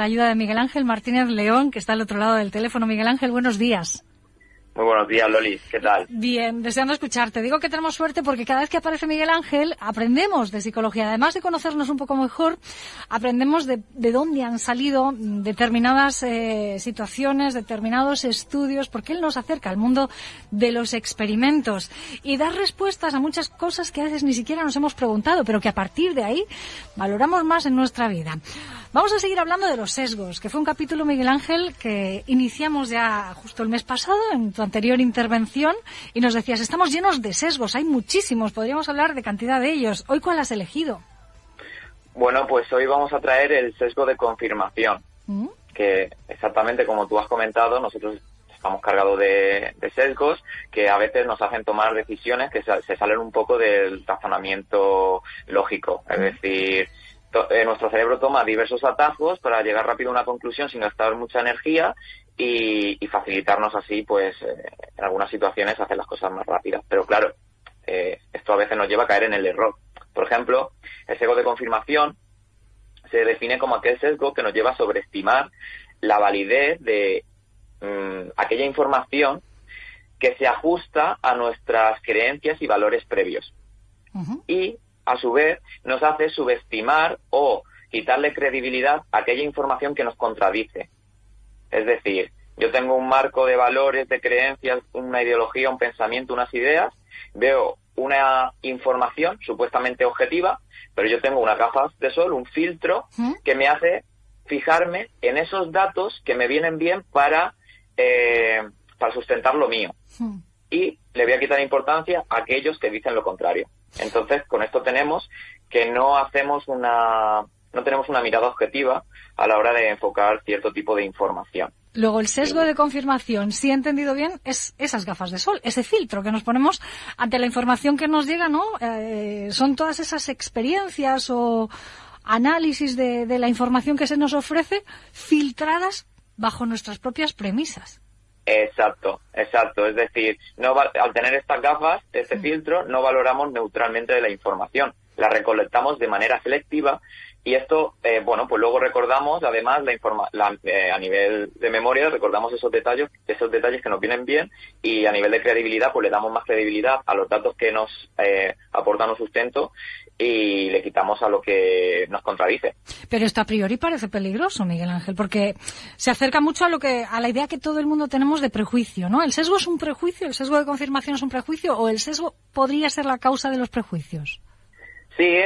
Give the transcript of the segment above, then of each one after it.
La ayuda de Miguel Ángel Martínez León, que está al otro lado del teléfono. Miguel Ángel, buenos días. Muy buenos días, Loli. ¿Qué tal? Bien, deseando escucharte. Digo que tenemos suerte porque cada vez que aparece Miguel Ángel aprendemos de psicología. Además de conocernos un poco mejor, aprendemos de dónde han salido determinadas situaciones, determinados estudios, porque él nos acerca al mundo de los experimentos y da respuestas a muchas cosas que a veces ni siquiera nos hemos preguntado, pero que a partir de ahí valoramos más en nuestra vida. Vamos a seguir hablando de los sesgos, que fue un capítulo, Miguel Ángel, que iniciamos ya justo el mes pasado, en tu anterior intervención, y nos decías, estamos llenos de sesgos, hay muchísimos, podríamos hablar de cantidad de ellos. ¿Hoy cuál has elegido? Bueno, pues hoy vamos a traer el sesgo de confirmación, que exactamente como tú has comentado, nosotros estamos cargados de sesgos que a veces nos hacen tomar decisiones que se salen un poco del razonamiento lógico, es decir, nuestro cerebro toma diversos atajos para llegar rápido a una conclusión sin gastar mucha energía y facilitarnos así, pues, en algunas situaciones hacer las cosas más rápidas. Pero claro, esto a veces nos lleva a caer en el error. Por ejemplo, el sesgo de confirmación se define como aquel sesgo que nos lleva a sobreestimar la validez de aquella información que se ajusta a nuestras creencias y valores previos. Y a su vez, nos hace subestimar o quitarle credibilidad a aquella información que nos contradice. Es decir, yo tengo un marco de valores, de creencias, una ideología, un pensamiento, unas ideas, veo una información supuestamente objetiva, pero yo tengo unas gafas de sol, un filtro, que me hace fijarme en esos datos que me vienen bien para sustentar lo mío. Y le voy a quitar importancia a aquellos que dicen lo contrario. Entonces, con esto tenemos que no tenemos una mirada objetiva a la hora de enfocar cierto tipo de información. Luego, el sesgo de confirmación, si he entendido bien, es esas gafas de sol, ese filtro que nos ponemos ante la información que nos llega, ¿no? Son todas esas experiencias o análisis de la información que se nos ofrece filtradas bajo nuestras propias premisas. Exacto. Es decir, al tener estas gafas, este filtro, no valoramos neutralmente de la información. La recolectamos de manera selectiva y esto, pues luego recordamos, además, a nivel de memoria, recordamos esos detalles que nos vienen bien y a nivel de credibilidad, pues le damos más credibilidad a los datos que nos aportan un sustento y le quitamos a lo que nos contradice. Pero esto a priori parece peligroso, Miguel Ángel, porque se acerca mucho a la idea que todo el mundo tenemos de prejuicio, ¿no? ¿El sesgo es un prejuicio? ¿El sesgo de confirmación es un prejuicio? ¿O el sesgo podría ser la causa de los prejuicios? Sí,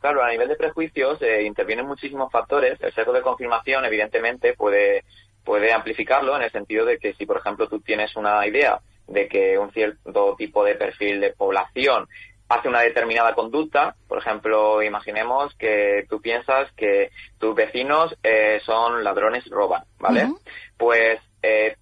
claro, a nivel de prejuicios intervienen muchísimos factores. El sesgo de confirmación, evidentemente, puede amplificarlo en el sentido de que si, por ejemplo, tú tienes una idea de que un cierto tipo de perfil de población hace una determinada conducta, por ejemplo, imaginemos que tú piensas que tus vecinos son ladrones y roban, ¿vale? Pues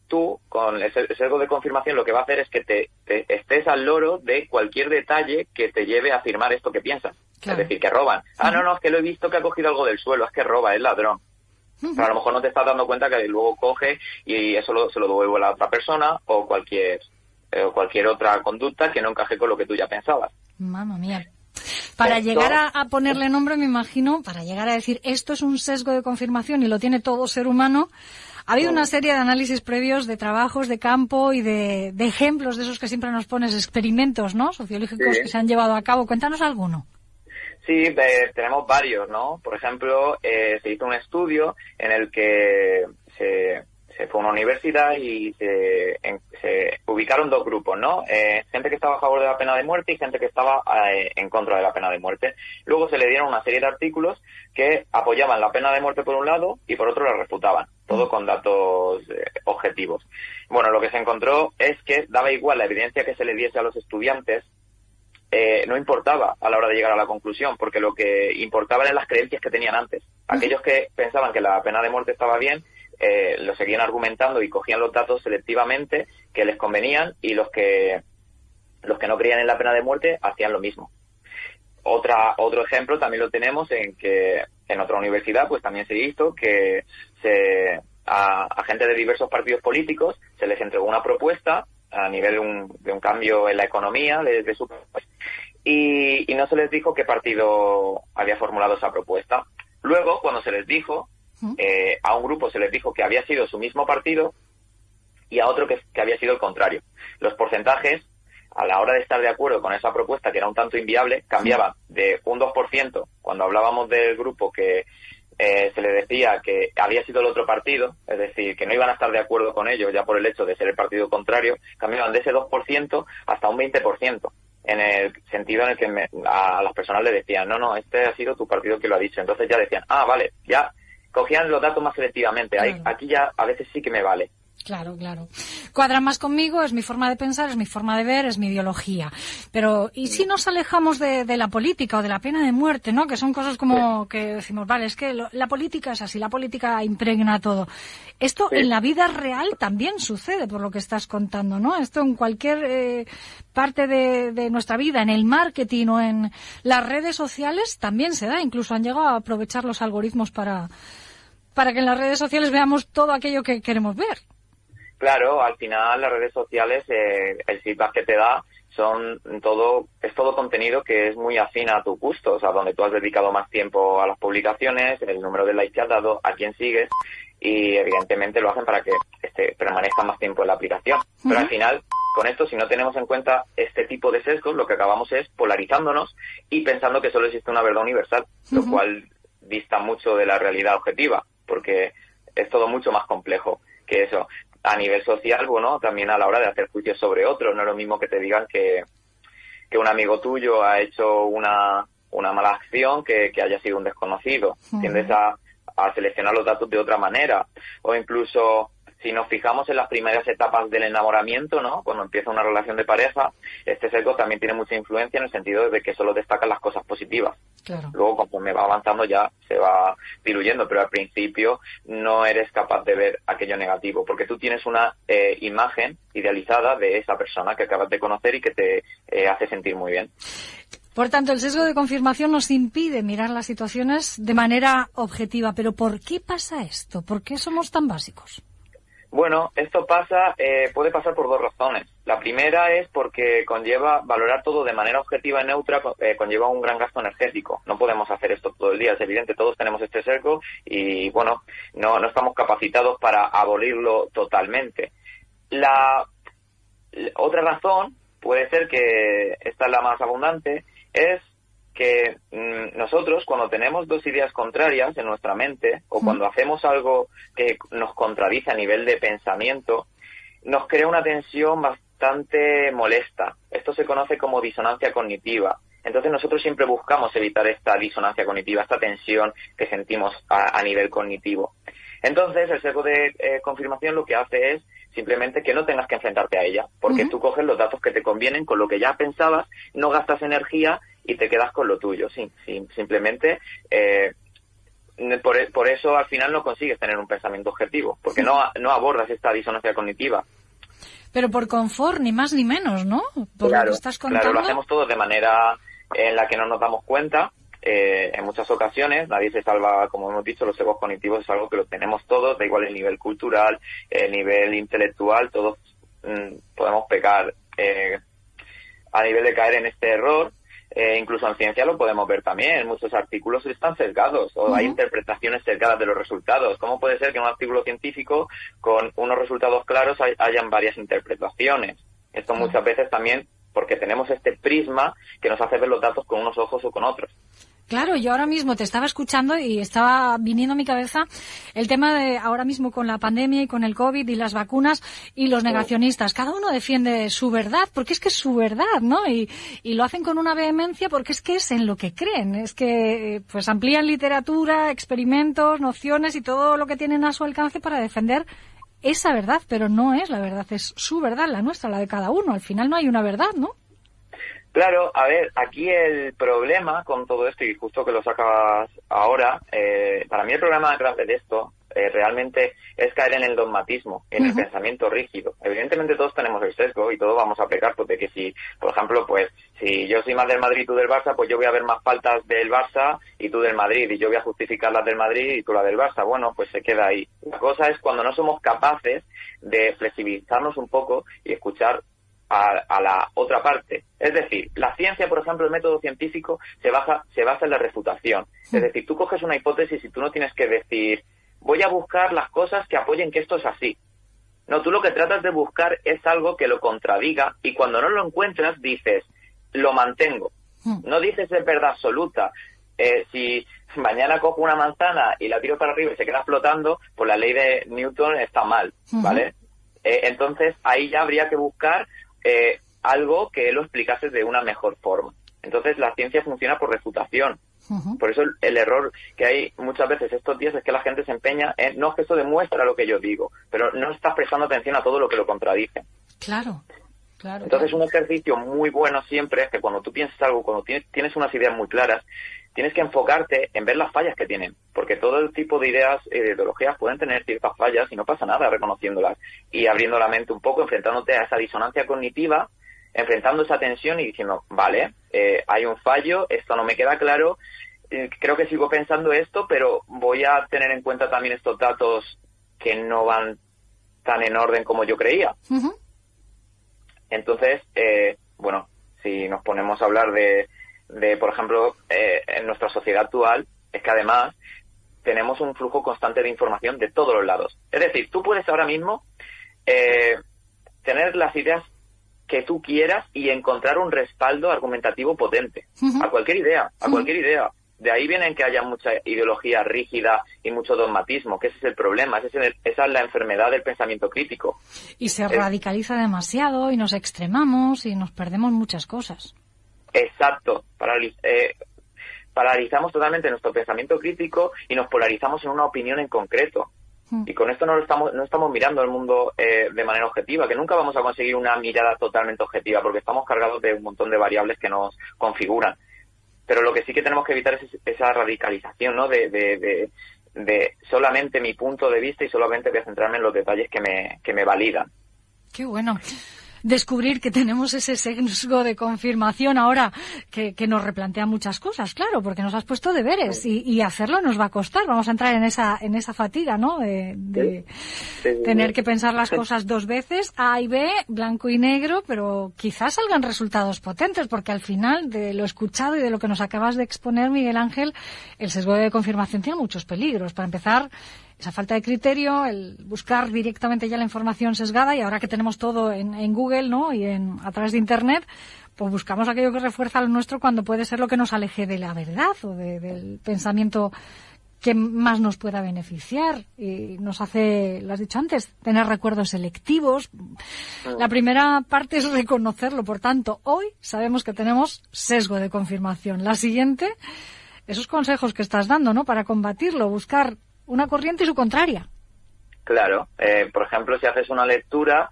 tú, con el sesgo de confirmación, lo que va a hacer es que te estés al loro de cualquier detalle que te lleve a afirmar esto que piensas. Claro. Es decir, que roban. No, es que lo he visto que ha cogido algo del suelo, es que roba, es ladrón. Pero a lo mejor no te estás dando cuenta que luego coge y eso se lo devuelve a la otra persona o cualquier otra conducta que no encaje con lo que tú ya pensabas. Mamma mía. Para llegar a ponerle nombre, me imagino, para llegar a decir esto es un sesgo de confirmación y lo tiene todo ser humano, ha habido una serie de análisis previos, de trabajos de campo y de ejemplos de esos que siempre nos pones, experimentos, ¿no? Sociológicos que se han llevado a cabo. Cuéntanos alguno. Sí, tenemos varios, ¿no? Por ejemplo, se hizo un estudio en el que se fue a una universidad y se ubicaron dos grupos, ¿no? Gente que estaba a favor de la pena de muerte y gente que estaba en contra de la pena de muerte. Luego se le dieron una serie de artículos que apoyaban la pena de muerte por un lado y por otro la refutaban, todo con datos objetivos. Bueno, lo que se encontró es que daba igual la evidencia que se le diese a los estudiantes, no importaba a la hora de llegar a la conclusión, porque lo que importaba eran las creencias que tenían antes. Aquellos que pensaban que la pena de muerte estaba bien, lo seguían argumentando y cogían los datos selectivamente que les convenían, y los que no creían en la pena de muerte hacían lo mismo. Otro ejemplo también lo tenemos en que en otra universidad pues también se hizo que a gente de diversos partidos políticos se les entregó una propuesta a nivel de un cambio en la economía de su país, y no se les dijo qué partido había formulado esa propuesta. Luego, cuando se les dijo, a un grupo se les dijo que había sido su mismo partido y a otro que había sido el contrario. Los porcentajes, a la hora de estar de acuerdo con esa propuesta, que era un tanto inviable, cambiaban de un 2% cuando hablábamos del grupo que se le decía que había sido el otro partido, es decir, que no iban a estar de acuerdo con ellos ya por el hecho de ser el partido contrario, cambiaban de ese 2% hasta un 20%, en el sentido en el que a las personas le decían, no, este ha sido tu partido que lo ha dicho. Entonces ya decían, vale, ya cogían los datos más selectivamente. Claro. Aquí ya a veces sí que me vale. Claro. Cuadran más conmigo, es mi forma de pensar, es mi forma de ver, es mi ideología. Pero, ¿y si nos alejamos de la política o de la pena de muerte, ¿no? Que son cosas como que decimos, vale, es que la política es así, la política impregna todo. Esto en la vida real también sucede, por lo que estás contando, ¿no? Esto en cualquier parte de nuestra vida, en el marketing o en las redes sociales también se da. Incluso han llegado a aprovechar los algoritmos para que en las redes sociales veamos todo aquello que queremos ver. Claro, al final las redes sociales, el feedback que te da es todo contenido que es muy afín a tu gusto, o sea, donde tú has dedicado más tiempo a las publicaciones, el número de likes que has dado, a quién sigues, y evidentemente lo hacen para que permanezca más tiempo en la aplicación. Pero al final, con esto, si no tenemos en cuenta este tipo de sesgos, lo que acabamos es polarizándonos y pensando que solo existe una verdad universal, lo cual dista mucho de la realidad objetiva, porque es todo mucho más complejo que eso. A nivel social, bueno, también a la hora de hacer juicios sobre otros, no es lo mismo que te digan que un amigo tuyo ha hecho una mala acción que haya sido un desconocido. Tiendes a seleccionar los datos de otra manera. O incluso, si nos fijamos en las primeras etapas del enamoramiento, ¿no? Cuando empieza una relación de pareja, este sesgo también tiene mucha influencia en el sentido de que solo destacan las cosas positivas. Claro. Luego, conforme va avanzando, ya se va diluyendo, pero al principio no eres capaz de ver aquello negativo, porque tú tienes una imagen idealizada de esa persona que acabas de conocer y que te hace sentir muy bien. Por tanto, el sesgo de confirmación nos impide mirar las situaciones de manera objetiva. Pero ¿por qué pasa esto? ¿Por qué somos tan básicos? Bueno, esto puede pasar por dos razones. La primera es porque valorar todo de manera objetiva y neutra conlleva un gran gasto energético. No podemos hacer esto todo el día, es evidente, todos tenemos este sesgo y, bueno, no estamos capacitados para abolirlo totalmente. La otra razón, puede ser que esta es la más abundante, es que nosotros, cuando tenemos dos ideas contrarias en nuestra mente, o cuando hacemos algo que nos contradice a nivel de pensamiento, nos crea una tensión bastante molesta. Esto se conoce como disonancia cognitiva. Entonces nosotros siempre buscamos evitar esta disonancia cognitiva, esta tensión que sentimos a nivel cognitivo. Entonces el sesgo de confirmación lo que hace es simplemente que no tengas que enfrentarte a ella, porque tú coges los datos que te convienen con lo que ya pensabas, no gastas energía y te quedas con lo tuyo. Simplemente por eso al final no consigues tener un pensamiento objetivo, porque no abordas esta disonancia cognitiva. Pero por confort, ni más ni menos, ¿no? Por lo que estás contando. Claro, lo hacemos todo de manera en la que no nos damos cuenta. En muchas ocasiones nadie se salva, como hemos dicho, los sesgos cognitivos es algo que lo tenemos todos, da igual el nivel cultural, el nivel intelectual, todos podemos pecar a nivel de caer en este error. Incluso en ciencia lo podemos ver también, muchos artículos están sesgados o hay interpretaciones sesgadas de los resultados. ¿Cómo puede ser que en un artículo científico con unos resultados claros hayan varias interpretaciones? Esto muchas veces también porque tenemos este prisma que nos hace ver los datos con unos ojos o con otros. Claro, yo ahora mismo te estaba escuchando y estaba viniendo a mi cabeza el tema de ahora mismo con la pandemia y con el COVID y las vacunas y los negacionistas. Cada uno defiende su verdad, porque es que es su verdad, ¿no? Y lo hacen con una vehemencia porque es que es en lo que creen. Es que pues amplían literatura, experimentos, nociones y todo lo que tienen a su alcance para defender esa verdad, pero no es la verdad, es su verdad, la nuestra, la de cada uno. Al final no hay una verdad, ¿no? Claro, a ver, aquí el problema con todo esto, y justo que lo sacabas ahora, para mí el problema más grave de esto realmente es caer en el dogmatismo, en el pensamiento rígido. Evidentemente todos tenemos el sesgo y todos vamos a pecar, porque que si, por ejemplo, pues si yo soy más del Madrid y tú del Barça, pues yo voy a ver más faltas del Barça y tú del Madrid, y yo voy a justificar las del Madrid y tú las del Barça. Bueno, pues se queda ahí. La cosa es cuando no somos capaces de flexibilizarnos un poco y escuchar a la otra parte. Es decir, la ciencia, por ejemplo, el método científico se basa en la refutación. Es decir, tú coges una hipótesis y tú no tienes que decir voy a buscar las cosas que apoyen que esto es así. No, tú lo que tratas de buscar es algo que lo contradiga, y cuando no lo encuentras dices, lo mantengo. No dices es verdad absoluta. Si mañana cojo una manzana y la tiro para arriba y se queda flotando, pues la ley de Newton está mal, ¿vale? Entonces ahí ya habría que buscar algo que lo explicase de una mejor forma. Entonces la ciencia funciona por refutación. Por eso el error que hay muchas veces estos días es que la gente se empeña en, no, es que esto demuestra lo que yo digo, pero no estás prestando atención a todo lo que lo contradice. Claro. Entonces un ejercicio muy bueno siempre es que cuando tú piensas algo, cuando tienes unas ideas muy claras, tienes que enfocarte en ver las fallas que tienen, porque todo el tipo de ideas y de ideologías pueden tener ciertas fallas y no pasa nada reconociéndolas y abriendo la mente un poco, enfrentándote a esa disonancia cognitiva, enfrentando esa tensión y diciendo, vale, hay un fallo, esto no me queda claro, creo que sigo pensando esto, pero voy a tener en cuenta también estos datos que no van tan en orden como yo creía. Entonces, bueno, si nos ponemos a hablar de por ejemplo, en nuestra sociedad actual, es que además tenemos un flujo constante de información de todos los lados. Es decir, tú puedes ahora mismo tener las ideas que tú quieras y encontrar un respaldo argumentativo potente a cualquier idea, De ahí viene que haya mucha ideología rígida y mucho dogmatismo, que ese es el problema, esa es la enfermedad del pensamiento crítico. Y se radicaliza demasiado y nos extremamos y nos perdemos muchas cosas. Exacto. Paralizamos totalmente nuestro pensamiento crítico y nos polarizamos en una opinión en concreto. Y con esto no estamos mirando el mundo de manera objetiva, que nunca vamos a conseguir una mirada totalmente objetiva, porque estamos cargados de un montón de variables que nos configuran. Pero lo que sí que tenemos que evitar es esa radicalización, ¿no? De solamente mi punto de vista y solamente voy a centrarme en los detalles que me validan. Qué bueno. Descubrir que tenemos ese sesgo de confirmación ahora que nos replantea muchas cosas, claro, porque nos has puesto deberes y hacerlo nos va a costar. Vamos a entrar en esa fatiga, ¿no? De tener que pensar las cosas dos veces, A y B, blanco y negro, pero quizás salgan resultados potentes, porque al final de lo escuchado y de lo que nos acabas de exponer, Miguel Ángel, el sesgo de confirmación tiene muchos peligros. Para empezar, esa falta de criterio, el buscar directamente ya la información sesgada, y ahora que tenemos todo en Google, ¿no? Y a través de Internet, pues buscamos aquello que refuerza lo nuestro cuando puede ser lo que nos aleje de la verdad o del pensamiento que más nos pueda beneficiar y nos hace, lo has dicho antes, tener recuerdos selectivos. La primera parte es reconocerlo, por tanto, hoy sabemos que tenemos sesgo de confirmación. La siguiente, esos consejos que estás dando, ¿no? Para combatirlo, buscar una corriente y su contraria. Claro, por ejemplo, si haces una lectura,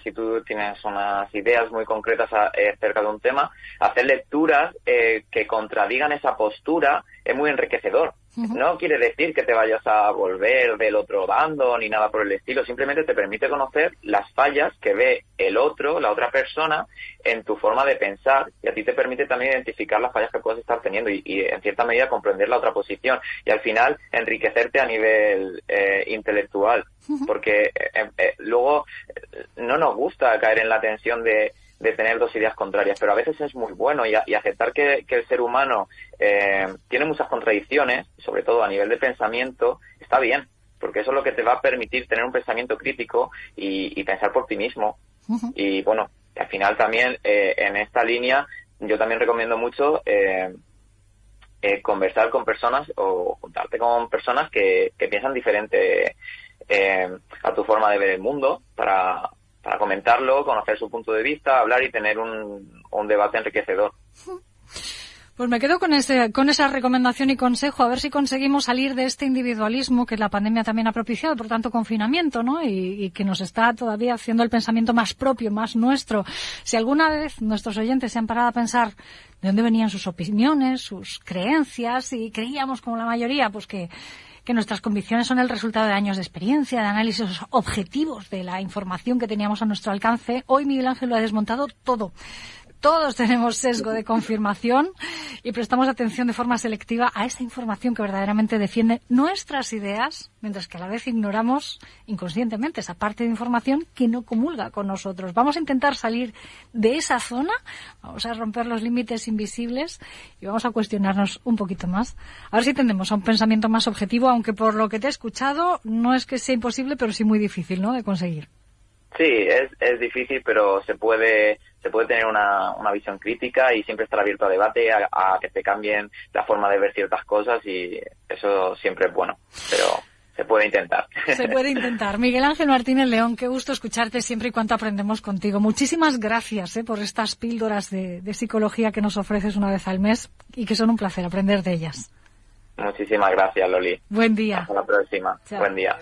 si tú tienes unas ideas muy concretas acerca de un tema, hacer lecturas que contradigan esa postura es muy enriquecedor. No quiere decir que te vayas a volver del otro bando ni nada por el estilo, simplemente te permite conocer las fallas que ve el otro, la otra persona, en tu forma de pensar, y a ti te permite también identificar las fallas que puedes estar teniendo y en cierta medida comprender la otra posición y al final enriquecerte a nivel intelectual, porque luego no nos gusta caer en la tensión de tener dos ideas contrarias, pero a veces es muy bueno y aceptar que el ser humano tiene muchas contradicciones, sobre todo a nivel de pensamiento, está bien, porque eso es lo que te va a permitir tener un pensamiento crítico y pensar por ti mismo. Y bueno, al final también en esta línea yo también recomiendo mucho conversar con personas o juntarte con personas que piensan diferente a tu forma de ver el mundo para comentarlo, conocer su punto de vista, hablar y tener un debate enriquecedor. Pues me quedo con esa recomendación y consejo, a ver si conseguimos salir de este individualismo que la pandemia también ha propiciado, por tanto confinamiento, ¿no? Y que nos está todavía haciendo el pensamiento más propio, más nuestro. Si alguna vez nuestros oyentes se han parado a pensar de dónde venían sus opiniones, sus creencias, y creíamos como la mayoría, pues que nuestras convicciones son el resultado de años de experiencia, de análisis objetivos de la información que teníamos a nuestro alcance, hoy Miguel Ángel lo ha desmontado todo. Todos tenemos sesgo de confirmación y prestamos atención de forma selectiva a esa información que verdaderamente defiende nuestras ideas, mientras que a la vez ignoramos inconscientemente esa parte de información que no comulga con nosotros. Vamos a intentar salir de esa zona, vamos a romper los límites invisibles y vamos a cuestionarnos un poquito más. A ver si tendemos a un pensamiento más objetivo, aunque por lo que te he escuchado no es que sea imposible, pero sí muy difícil, ¿no?, de conseguir. Sí, es difícil, pero se puede tener una visión crítica y siempre estar abierto a debate, a que te cambien la forma de ver ciertas cosas, y eso siempre es bueno, pero se puede intentar. Se puede intentar. Miguel Ángel Martínez León, qué gusto escucharte siempre y cuánto aprendemos contigo. Muchísimas gracias por estas píldoras de psicología que nos ofreces una vez al mes y que son un placer aprender de ellas. Muchísimas gracias, Loli. Buen día. Hasta la próxima. Chao. Buen día.